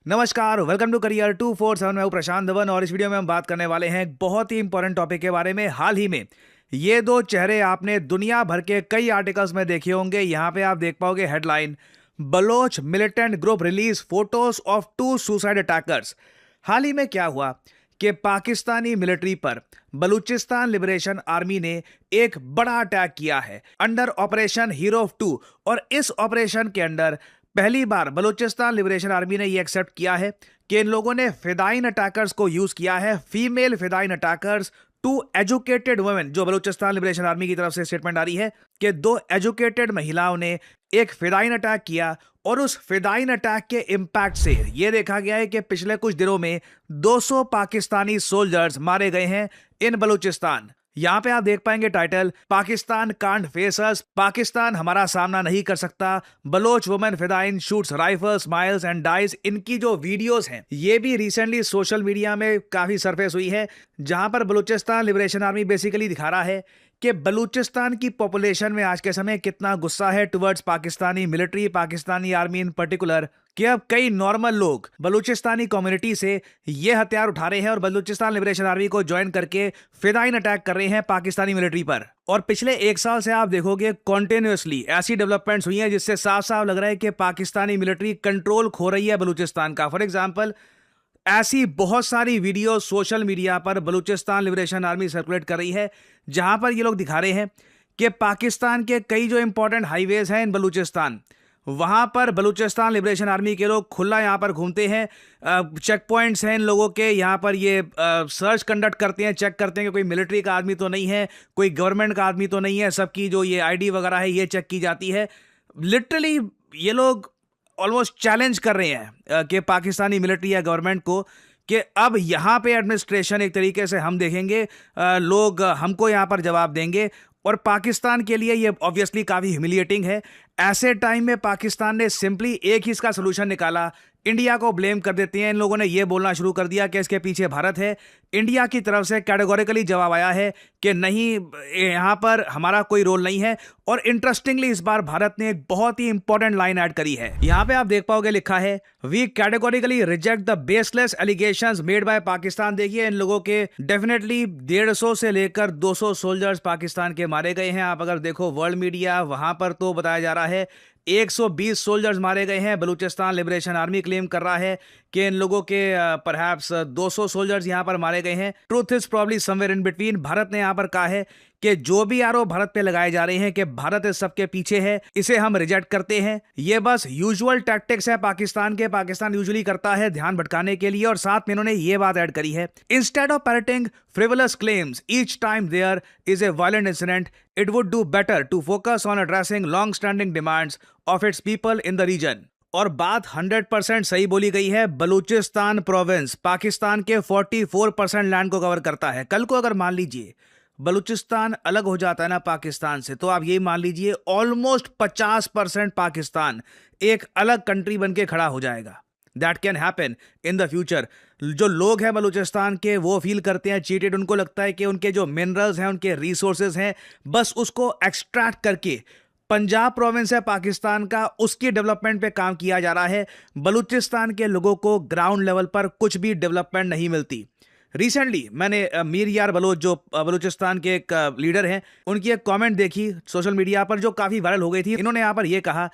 नमस्कार, welcome to career 247। मैं हूं प्रशांत धवन और इस वीडियो में हम बात करने वाले हैं एक बहुत ही इंपॉर्टेंट टॉपिक के बारे में। हाल ही में ये दो चेहरे आपने दुनिया भर के कई आर्टिकल्स में देखे होंगे। यहां पे आप देख पाओगे headline, Baloch militant group release photos of two suicide attackers. हाल ही में क्या हुआ कि पाकिस्तानी मिलिट्री पर बलूचिस्तान लिबरेशन आर्मी ने एक बड़ा अटैक किया है अंडर ऑपरेशन हीरो 2। और इस ऑपरेशन के अंदर पहली बार बलूचिस्तान लिबरेशन आर्मी ने यह एक्सेप्ट किया है कि इन लोगों ने फिदाइन अटैकर्स को यूज किया है, फीमेल फिदाइन अटैकर्स, टू एजुकेटेड वुमेन। जो बलूचिस्तान लिबरेशन आर्मी की तरफ से स्टेटमेंट आ रही है कि दो एजुकेटेड महिलाओं ने एक फिदाइन अटैक किया और उस फिदाइन अटैक के इंपैक्ट से यह देखा गया है कि पिछले कुछ दिनों में 200 पाकिस्तानी सोल्जर्स मारे गए हैं इन बलूचिस्तान। यहां पे आप देख पाएंगे title, Pakistan can't face us, Pakistan हमारा सामना नहीं कर सकता, बलोच वुमेन फिदाइन shoots rifles smiles and dies. इनकी जो वीडियोस हैं ये भी रिसेंटली सोशल मीडिया में काफी सरफेस हुई है, जहां पर बलूचिस्तान लिबरेशन आर्मी बेसिकली दिखा रहा है कि बलूचिस्तान की पॉपुलेशन में आज के समय कितना गुस्सा है towards Pakistani military, Pakistani army इन पर्टिकुलर, कि अब कई नॉर्मल लोग बलूचिस्तानी कम्युनिटी से ये हथियार उठा रहे हैं और बलूचिस्तान लिबरेशन आर्मी को ज्वाइन करके फिदाइन अटैक कर रहे हैं पाकिस्तानी मिलिट्री पर। और पिछले एक साल से आप देखोगे कॉन्टिन्यूसली ऐसी डेवलपमेंट्स हुई हैं जिससे साफ साफ लग रहा है कि पाकिस्तानी मिलिट्री कंट्रोल खो रही है बलूचिस्तान का। फॉर एग्जाम्पल, ऐसी बहुत सारी वीडियो सोशल मीडिया पर बलूचिस्तान लिबरेशन आर्मी सर्कुलेट कर रही है जहां पर ये लोग दिखा रहे हैं कि पाकिस्तान के कई जो इंपॉर्टेंट हाईवेज हैं इन बलूचिस्तान, वहां पर बलूचिस्तान लिबरेशन आर्मी के लोग खुला यहां पर घूमते हैं। चेक पॉइंट्स हैं इन लोगों के, यहां पर ये सर्च कंडक्ट करते हैं, चेक करते हैं कि कोई मिलिट्री का आदमी तो नहीं है, कोई गवर्नमेंट का आदमी तो नहीं है, सबकी जो ये आईडी वगैरह है ये चेक की जाती है। लिटरली ये लोग ऑलमोस्ट चैलेंज कर रहे हैं कि पाकिस्तानी मिलिट्री या गवर्नमेंट को कि अब यहां पे एडमिनिस्ट्रेशन एक तरीके से हम देखेंगे, लोग हमको यहां पर जवाब देंगे। और पाकिस्तान के लिए ये ऑब्वियसली काफी ह्यूमिलिएटिंग है। ऐसे टाइम में पाकिस्तान ने सिंपली एक ही इसका सोल्यूशन निकाला, इंडिया को ब्लेम कर देते हैं। इन लोगों ने ये बोलना शुरू कर दिया कि इसके पीछे भारत है। इंडिया की तरफ से कैटेगोरिकली जवाब आया है कि नहीं, यहां पर हमारा कोई रोल नहीं है। और इंटरेस्टिंगली इस बार भारत ने एक बहुत ही इंपॉर्टेंट लाइन ऐड करी है। यहां पे आप देख पाओगे लिखा है, we categorically reject the baseless allegations made by Pakistan. देखिए इन लोगों के डेफिनेटली 150 से लेकर 200 सोल्जर्स पाकिस्तान के मारे गए हैं। आप अगर देखो वर्ल्ड मीडिया, वहां पर तो बताया जा रहा है 120 सोल्जर्स मारे गए हैं। बलूचिस्तान लिबरेशन आर्मी क्लेम कर रहा है कि इन लोगों के परहैप्स 200 सोल्जर्स यहां पर मारे गए हैं। Truth is probably somewhere in between. Bharat ने यहां पर कहा है कि जो भी आरोप भारत पे लगाए जा रहे हैं कि भारत इस सबके पीछे है, इसे हम रिजेक्ट करते हैं। ये बस यूजुअल टैक्टिक्स है पाकिस्तान के, पाकिस्तान यूजुअली करता है ध्यान भटकाने के लिए। और साथ में इन्होंने ये बात ऐड करी है, instead of parroting frivolous claims each time there is a violent incident, it would do better to focus on addressing long-standing demands of its people in the region। और बात 100% सही बोली गई है। बलूचिस्तान प्रोविंस पाकिस्तान के 44% लैंड को कवर करता है। कल को अगर मान लीजिए बलूचिस्तान अलग हो जाता है ना पाकिस्तान से, तो आप ये मान लीजिए ऑलमोस्ट 50% पाकिस्तान एक अलग कंट्री बन के खड़ा हो जाएगा। That can happen in the future. जो लोग हैं बलूचिस्तान के वो फील करते हैं चीटेड। उनको लगता है कि उनके जो मिनरल्स हैं, उनके रिसोर्सेज हैं, बस उसको एक्सट्रैक्ट करके पंजाब प्रोविंस है पाकिस्तान का, उसकी डेवलपमेंट पे काम किया जा रहा है। बलूचिस्तान के लोगों को ग्राउंड लेवल पर कुछ भी डेवलपमेंट नहीं मिलती। रिसेंटली मैंने मीर यार बलोच, जो बलूचिस्तान के एक लीडर हैं, उनकी एक कमेंट देखी सोशल मीडिया पर जो काफी वायरल हो गई थी। इन्होंने यहां पर यह कहा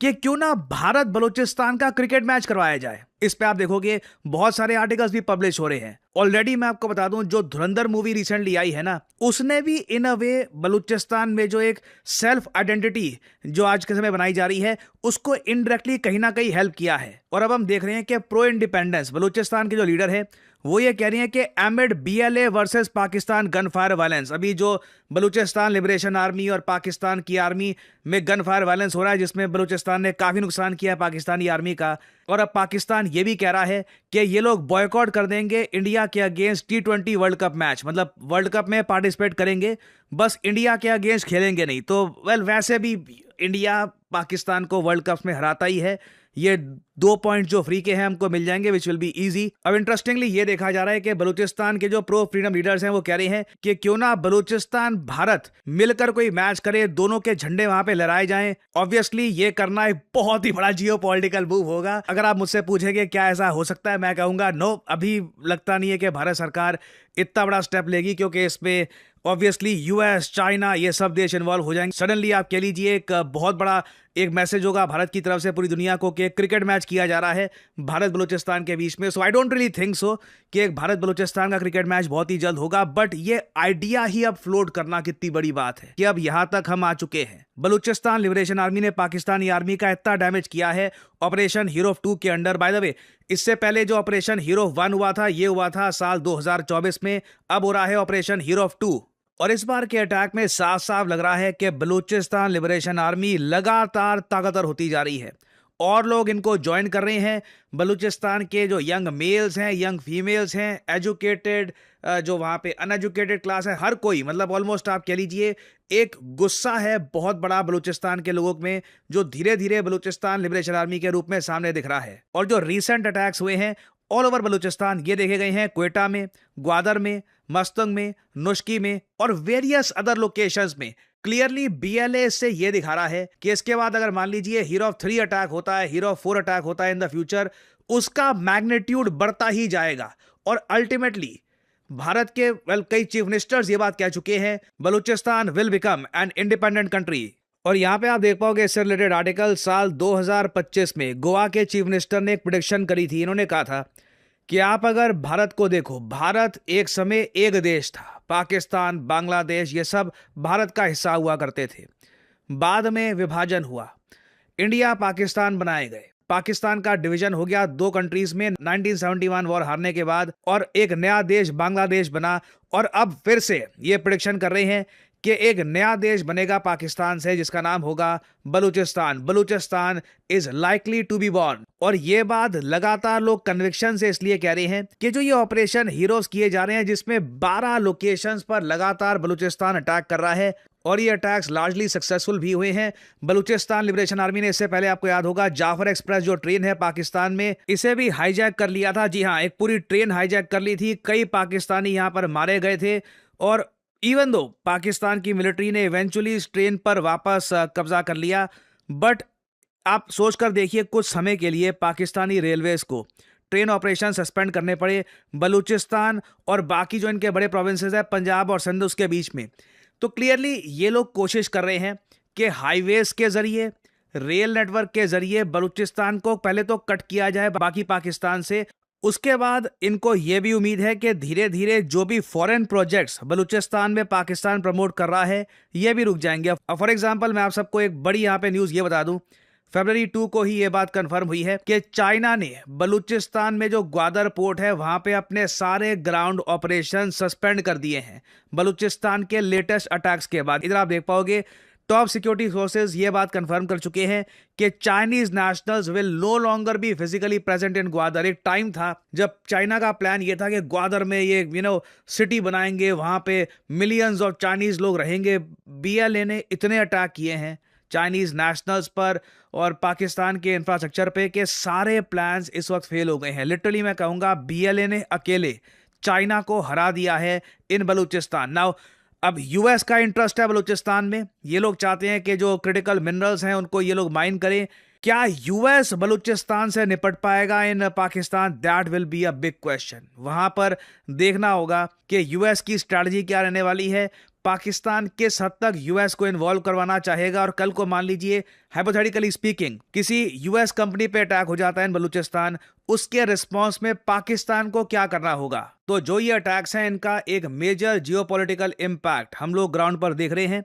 कि क्यों ना भारत बलूचिस्तान का क्रिकेट मैच करवाया जाए। इस पे आप देखोगे बहुत सारे आर्टिकल्स भी पब्लिश हो रहे हैं ऑलरेडी। मैं आपको बता दूं, जो धुरंधर मूवी रिसेंटली आई है ना, उसने भी इन अ वे बलूचिस्तान में जो एक सेल्फ आइडेंटिटी जो आज के समय बनाई जा रही है, उसको इनडायरेक्टली कहीं ना कहीं हेल्प किया है। और अब हम देख रहे हैं कि प्रो इंडिपेंडेंस बलूचिस्तान के जो लीडर है वो ये कह रही हैं कि एमिड BLA versus Pakistan gun fire violence, अभी जो बलूचिस्तान लिबरेशन आर्मी और पाकिस्तान की आर्मी में गन फायर वायलेंस हो रहा है, जिसमें बलूचिस्तान ने काफी नुकसान किया पाकिस्तानी आर्मी का। और अब पाकिस्तान ये भी कह रहा है कि ये लोग बॉयकॉट कर देंगे इंडिया के against T20 world cup match, मतलब वर्ल्ड कप में पार्टिसिपेट करेंगे, बस इंडिया के अगेंस्ट खेलेंगे नहीं। तो वैसे भी इंडिया पाकिस्तान को वर्ल्ड कप में हराता ही है, ये 2 पॉइंट जो फ्री के हैं हमको मिल जाएंगे, विच विल बी इजी। अब इंटरेस्टिंगली ये देखा जा रहा है कि बलूचिस्तान के जो प्रो फ्रीडम लीडर्स हैं वो कह रहे हैं कि क्यों ना बलूचिस्तान भारत मिलकर कोई मैच करे, दोनों के झंडे वहां पे लहराए जाएं। ऑब्वियसली ये करना एक बहुत ही बड़ा जियोपॉलिटिकल मूव होगा। अगर आप मुझसे पूछेंगे क्या ऐसा हो सकता है, मैं कहूंगा नो, अभी लगता नहीं है कि भारत सरकार इतना बड़ा स्टेप लेगी, क्योंकि इसमें ऑब्वियसली यूएस, चाइना, ये सब देश इन्वॉल्व हो जाएंगे। सडनली आप कह लीजिए एक बहुत बड़ा एक मैसेज होगा भारत की तरफ से पूरी दुनिया को कि क्रिकेट मैच किया जा रहा है भारत बलूचिस्तान के बीच में। So I don't really think so कि एक भारत बलूचिस्तान का क्रिकेट मैच बहुत ही जल्द होगा, बट ये आइडिया ही अब फ्लोट करना कितनी बड़ी बात है कि अब यहां तक हम आ चुके हैं। बलूचिस्तान लिबरेशन आर्मी ने पाकिस्तानी आर्मी का इतना डैमेज किया है ऑपरेशन हीरो 2 के अंडर। बाय द वे, इससे पहले जो ऑपरेशन हीरो 1 हुआ था, ये हुआ था साल 2024 में, अब हो रहा है ऑपरेशन हीरो 2। और इस बार के अटैक में साफ साफ लग रहा है कि बलूचिस्तान लिबरेशन आर्मी लगातार ताकतवर होती जा रही है और लोग इनको ज्वाइन कर रहे हैं। बलूचिस्तान के जो यंग मेल्स हैं, यंग फीमेल्स हैं, एजुकेटेड, जो वहाँ पे अनएजुकेटेड क्लास है, हर कोई, मतलब ऑलमोस्ट आप कह लीजिए एक गुस्सा है बहुत बड़ा बलूचिस्तान के लोगों में, जो धीरे धीरे बलूचिस्तान लिबरेशन आर्मी के रूप में सामने दिख रहा है। और जो रीसेंट अटैक्स हुए हैं ऑल ओवर बलूचिस्तान, ये देखे गए हैं क्वेटा में, ग्वादर में, मस्तंग में, नुश्की में और वेरियस अदर लोकेशंस में। क्लियरली बीएलए से ये दिखा रहा है कि इसके बाद अगर मान लीजिए हीरो 3 अटैक होता है, हीरो 4 अटैक होता है इन द फ्यूचर, उसका मैग्नीट्यूड बढ़ता ही जाएगा। और अल्टीमेटली भारत के कई चीफ मिनिस्टर्स ये बात कह चुके हैं, Balochistan will become an independent country. और यहां पे आप देख पाओगे इससे रिलेटेड आर्टिकल, साल 2025 में गोवा के चीफ मिनिस्टर ने एक प्रेडिक्शन करी थी। इन्होंने कहा था कि आप अगर भारत को देखो, भारत एक समय एक देश था, पाकिस्तान, बांग्लादेश, ये सब भारत का हिस्सा हुआ करते थे। बाद में विभाजन हुआ, इंडिया पाकिस्तान बनाए गए, पाकिस्तान का डिवीजन हो गया 2 कंट्रीज में 1971 वॉर हारने के बाद, और एक नया देश बांग्लादेश बना। और अब फिर से ये प्रेडिक्शन कर रहे हैं कि एक नया देश बनेगा पाकिस्तान से, जिसका नाम होगा Balochistan. Balochistan is likely to be born. और ये बात लगातार लोग कन्विक्शन से इसलिए कह रहे हैं कि जो ये ऑपरेशन हीरोज किए जा रहे हैं, जिसमें 12 लोकेशंस पर लगातार बलूचिस्तान अटैक कर रहा है, और ये अटैक्स लार्जली सक्सेसफुल भी हुए हैं। बलूचिस्तान लिबरेशन आर्मी ने, इससे पहले आपको याद होगा, जाफर एक्सप्रेस जो ट्रेन है पाकिस्तान में, इसे भी हाईजैक कर लिया था। जी हाँ, एक पूरी ट्रेन हाईजैक कर ली थी, कई पाकिस्तानी यहां पर मारे गए थे। और इवन दो पाकिस्तान की मिलिट्री ने इवेंचुअली इस ट्रेन पर वापस कब्जा कर लिया, बट आप सोचकर देखिए कुछ समय के लिए पाकिस्तानी रेलवेज को ट्रेन ऑपरेशन सस्पेंड करने पड़े बलूचिस्तान और बाकी जो इनके बड़े प्रोविंसेस है पंजाब और सिंध उसके बीच में। तो क्लियरली ये लोग कोशिश कर रहे हैं कि हाईवेज के जरिए, रेल नेटवर्क के जरिए बलूचिस्तान को पहले तो कट किया जाए बाकी पाकिस्तान से। उसके बाद इनको यह भी उम्मीद है कि धीरे धीरे जो भी फॉरेन प्रोजेक्ट्स बलूचिस्तान में पाकिस्तान प्रमोट कर रहा है, ये भी रुक जाएंगे। फॉर एग्जांपल मैं आप सबको एक बड़ी यहाँ पे न्यूज़ ये बता दूं, फरवरी 2 को ही ये बात कंफर्म हुई है कि चाइना ने बलूचिस्तान में जो ग्वादर पोर्ट है वहां पे अपने सारे ग्राउंड ऑपरेशन सस्पेंड कर दिए हैं बलूचिस्तान के लेटेस्ट अटैक्स के बाद। इधर आप देख पाओगे टॉप सिक्योरिटी सोर्सेज ये बात कंफर्म कर चुके हैं कि Chinese nationals will no longer be physically present in Gwadar. एक टाइम था जब चाइना का प्लान ये था कि ग्वादर में ये सिटी बनाएंगे, वहां पे मिलियंस ऑफ चाइनीज लोग रहेंगे। बीएलए ने इतने अटैक किए हैं चाइनीज नेशनल्स पर और पाकिस्तान के इंफ्रास्ट्रक्चर पे कि सारे प्लान्स इस वक्त फेल हो गए हैं। लिटरली मैं कहूंगा बीएलए ने अकेले चाइना को हरा दिया है इन बलूचिस्तान। नाउ अब यूएस का इंटरेस्ट है बलूचिस्तान में, ये लोग चाहते हैं कि जो क्रिटिकल मिनरल्स हैं उनको ये लोग माइन करें। क्या यूएस बलूचिस्तान से निपट पाएगा in Pakistan? That will be a big question. वहां पर देखना होगा कि यूएस की स्ट्रैटेजी क्या रहने वाली है, पाकिस्तान किस हद तक यूएस को इन्वॉल्व करवाना चाहेगा। और कल को मान लीजिए हाइपोथेटिकली स्पीकिंग किसी यूएस कंपनी पे अटैक हो जाता है इन बलूचिस्तान, उसके रिस्पॉन्स में पाकिस्तान को क्या करना होगा। तो जो ये अटैक्स हैं इनका एक मेजर जियोपॉलिटिकल इम्पैक्ट हम लोग ग्राउंड पर देख रहे हैं।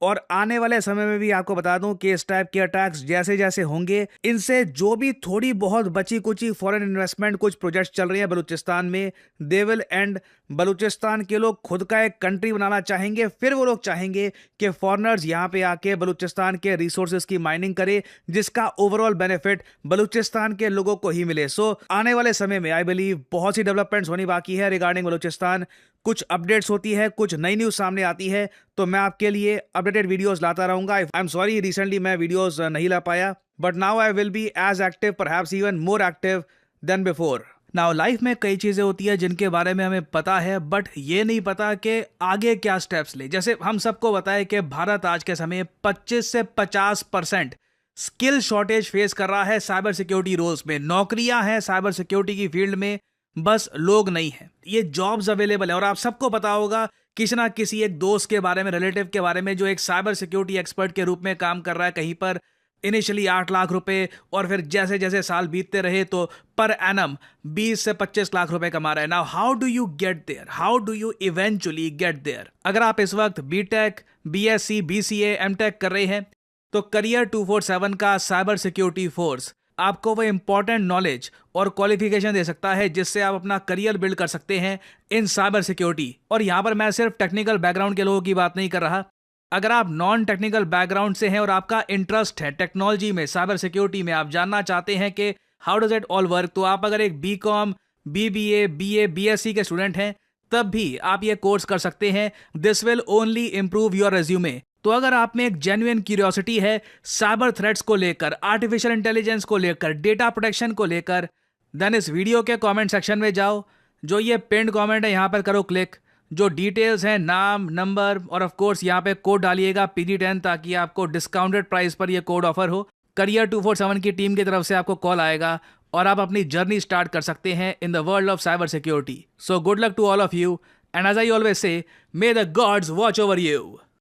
और आने वाले समय में भी आपको बता दूं कि इस टाइप के अटैक्स जैसे जैसे होंगे, इनसे जो भी थोड़ी बहुत बची कुची फॉरेन इन्वेस्टमेंट कुछ प्रोजेक्ट्स चल रही हैं बलूचिस्तान में, दे विल एंड। बलूचिस्तान के लोग खुद का एक कंट्री बनाना चाहेंगे, फिर वो लोग चाहेंगे कि फॉरेनर्स यहाँ पे आके बलूचिस्तान के रिसोर्सेज की माइनिंग करे, जिसका ओवरऑल बेनिफिट बलूचिस्तान के लोगों को ही मिले। सो आने वाले समय में आई बिलीव बहुत सी डेवलपमेंट्स होनी बाकी है रिगार्डिंग बलूचिस्तान। कुछ अपडेट्स होती है, कुछ नई न्यूज़ सामने आती है, तो मैं आपके लिए अपडेटेड वीडियोस लाता रहूंगा। आई एम सॉरी रिसेंटली मैं वीडियोस नहीं ला पाया, but now I will be as active, perhaps even more active than before. Now life में कई चीज़ें होती है जिनके बारे में हमें पता है, बट ये नहीं पता कि आगे क्या स्टेप्स ले। जैसे हम सबको पता है कि भारत आज के समय 25 से 50% स्किल शॉर्टेज फेस कर रहा है साइबर सिक्योरिटी रोल्स में। नौकरियां हैं साइबर सिक्योरिटी की फील्ड में, बस लोग नहीं हैं। ये जॉब्स अवेलेबल है और आप सबको पता होगा किसी ना किसी एक दोस्त के बारे में, रिलेटिव के बारे में, जो एक साइबर सिक्योरिटी एक्सपर्ट के रूप में काम कर रहा है कहीं पर। इनिशियली 8 लाख रुपए और फिर जैसे जैसे साल बीतते रहे तो पर एनम 20 से 25 लाख रुपए कमा रहा है। Now how do you get there, how do you eventually get there? अगर आप इस वक्त बीटेक, बीएससी, बीसीए, एमटेक कर रहे हैं तो करियर 247 का साइबर सिक्योरिटी फोर्स आपको वो इंपॉर्टेंट नॉलेज और क्वालिफिकेशन दे सकता है जिससे आप अपना करियर बिल्ड कर सकते हैं इन साइबर सिक्योरिटी। और यहां पर मैं सिर्फ टेक्निकल बैकग्राउंड के लोगों की बात नहीं कर रहा। अगर आप नॉन टेक्निकल बैकग्राउंड से हैं और आपका इंटरेस्ट है टेक्नोलॉजी में, साइबर सिक्योरिटी में, आप जानना चाहते हैं कि how does it all work, तो आप अगर एक बीकॉम, बीबीए, बीए, बीएससी के स्टूडेंट हैं तब भी आप ये कोर्स कर सकते हैं। This will only improve your resume. तो अगर आप में एक जेन्युइन क्यूरियोसिटी है साइबर थ्रेट्स को लेकर, आर्टिफिशियल इंटेलिजेंस को लेकर, डेटा प्रोटेक्शन को लेकर, देन इस वीडियो के कमेंट सेक्शन में जाओ। जो ये पिन्ड कमेंट है यहाँ पर करो क्लिक। जो डिटेल्स हैं, नाम, नंबर और ऑफ कोर्स यहाँ पे कोड डालिएगा PG10 ताकि आपको डिस्काउंटेड प्राइस पर ये कोड ऑफर हो। करियर 247 की टीम की तरफ से आपको कॉल आएगा और आप अपनी जर्नी स्टार्ट कर सकते हैं in the world of cyber security. So good luck to all of you and as I always say, may the gods watch over you.